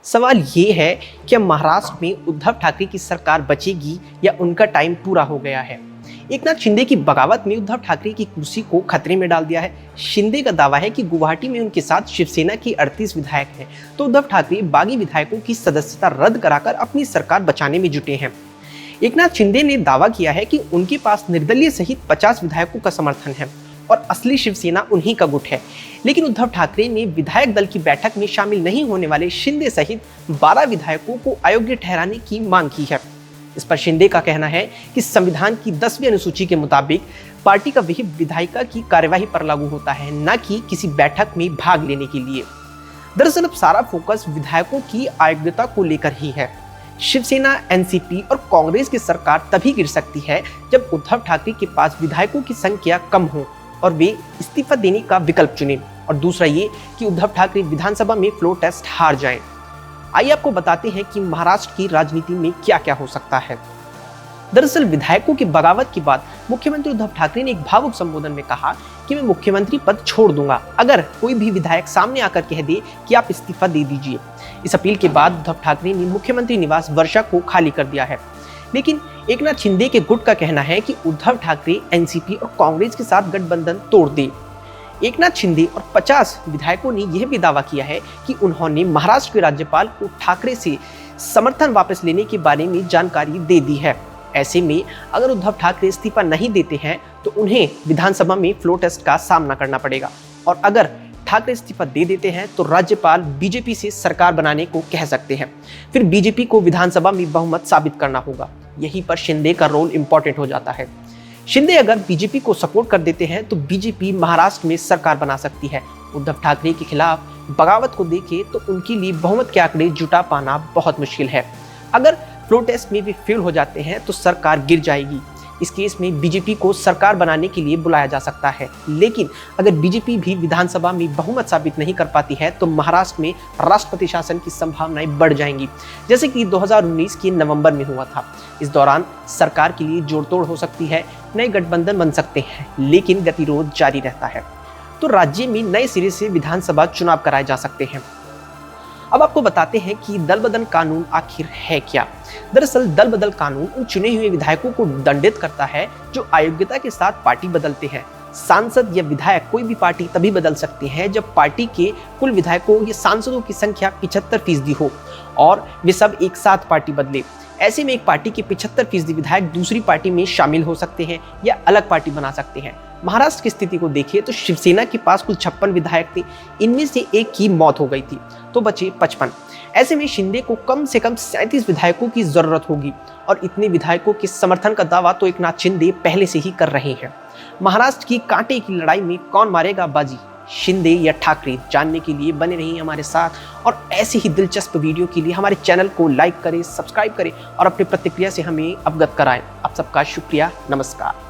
सवाल ये है कि महाराष्ट्र में उद्धव ठाकरे की सरकार बचेगी या उनका टाइम पूरा हो गया है। एकनाथ शिंदे की बगावत में उद्धव ठाकरे की कुर्सी को खतरे में डाल दिया है। शिंदे का दावा है कि गुवाहाटी में उनके साथ शिवसेना की 38 विधायक हैं, तो उद्धव ठाकरे बागी विधायकों की सदस्यता रद्द कराकर अपनी सरकार बचाने में जुटे हैं। एकनाथ शिंदे ने दावा किया है कि उनके पास निर्दलीय सहित 50 विधायकों का समर्थन है और असली शिवसेना उन्हीं का गुट है। लेकिन उद्धव ठाकरे ने विधायक दल की बैठक में शामिल नहीं होने वाले शिंदे सहित 12 विधायकों को अयोग्य ठहराने की मांग की है। इस पर शिंदे का कहना है कि संविधान की 10वीं अनुसूची के मुताबिक पार्टी का विहिप विधायिका की कार्यवाही पर लागू होता है, न कि किसी बैठक में भाग लेने के लिए। दरअसल अब सारा फोकस विधायकों की अयोग्यता को लेकर ही है। शिवसेना, एनसीपी और कांग्रेस की सरकार तभी गिर सकती है जब उद्धव ठाकरे के पास विधायकों की संख्या कम हो और वे इस्तीफा देने का विकल्प चुनें, और दूसरा ये कि उद्धव ठाकरे विधानसभा में फ्लोर टेस्ट हार जाएं। आइए आपको बताते हैं कि महाराष्ट्र की राजनीति में क्या क्या हो सकता है। दरअसल विधायकों की बगावत के बाद मुख्यमंत्री उद्धव ठाकरे ने एक भावुक संबोधन में कहा कि मैं मुख्यमंत्री पद छोड़ दूंगा अगर कोई भी विधायक सामने आकर कह दे कि आप इस्तीफा दे दीजिए। इस अपील के बाद उद्धव ठाकरे ने मुख्यमंत्री निवास वर्षा को खाली कर दिया है। लेकिन एकनाथ शिंदे के गुट का कहना है कि उद्धव ठाकरे एनसीपी और कांग्रेस के साथ गठबंधन तोड़ दे। एकनाथ शिंदे और 50 विधायकों ने यह भी दावा किया है कि उन्होंने महाराष्ट्र के राज्यपाल को ठाकरे से समर्थन वापस लेने के बारे में जानकारी दे दी है। ऐसे में अगर उद्धव ठाकरे इस्तीफा नहीं देते हैं तो उन्हें विधानसभा में फ्लोर टेस्ट का सामना करना पड़ेगा, और अगर ठाकरे इस्तीफा दे देते हैं तो राज्यपाल बीजेपी से सरकार बनाने को कह सकते हैं। फिर बीजेपी को विधानसभा में बहुमत साबित करना होगा। यहीं पर शिंदे का रोल इंपॉर्टेंट हो जाता है। शिंदे अगर बीजेपी को सपोर्ट कर देते हैं तो बीजेपी महाराष्ट्र में सरकार बना सकती है। उद्धव ठाकरे के खिलाफ बगावत को देखें तो उनके लिए बहुमत के आंकड़े जुटा पाना बहुत मुश्किल है। अगर फ्लोर टेस्ट में भी फेल हो जाते हैं तो सरकार गिर जाएगी। इस केस में बीजेपी को सरकार बनाने के लिए बुलाया जा सकता है। लेकिन अगर बीजेपी भी विधानसभा में बहुमत साबित नहीं कर पाती है तो महाराष्ट्र में राष्ट्रपति शासन की संभावनाएं बढ़ जाएंगी, जैसे कि 2019 के नवंबर में हुआ था। इस दौरान सरकार के लिए जोड़तोड़ हो सकती है, नए गठबंधन बन सकते हैं, लेकिन गतिरोध जारी रहता है। तो राज्य में नए सिरे से विधानसभा चुनाव कराए जा सकते हैं। अब आपको बताते हैं कि दल बदल कानून आखिर है क्या। दरअसल दल बदल कानून उन चुने हुए विधायकों को दंडित करता है जो अयोग्यता के साथ पार्टी बदलते हैं। सांसद या विधायक कोई भी पार्टी तभी बदल सकते हैं जब पार्टी के कुल विधायकों या सांसदों की संख्या 75% हो और वे सब एक साथ पार्टी बदले। ऐसे में एक पार्टी के 75% विधायक दूसरी पार्टी में शामिल हो सकते हैं या अलग पार्टी बना सकते हैं। महाराष्ट्र की स्थिति को देखिए तो शिवसेना के पास कुल 56 विधायक थे, इनमें से एक की मौत हो गई थी तो बचे 55। ऐसे में शिंदे को कम से कम 37 विधायकों की जरूरत होगी, और इतने विधायकों के समर्थन का दावा तो एकनाथ शिंदे पहले से ही कर रहे हैं। महाराष्ट्र की कांटे की लड़ाई में कौन मारेगा बाजी, शिंदे या ठाकरे, जानने के लिए बने रहिए हमारे साथ। और ऐसे ही दिलचस्प वीडियो के लिए हमारे चैनल को लाइक करें, सब्सक्राइब करें और अपनी प्रतिक्रिया से हमें अवगत कराएं। आप सबका शुक्रिया। नमस्कार।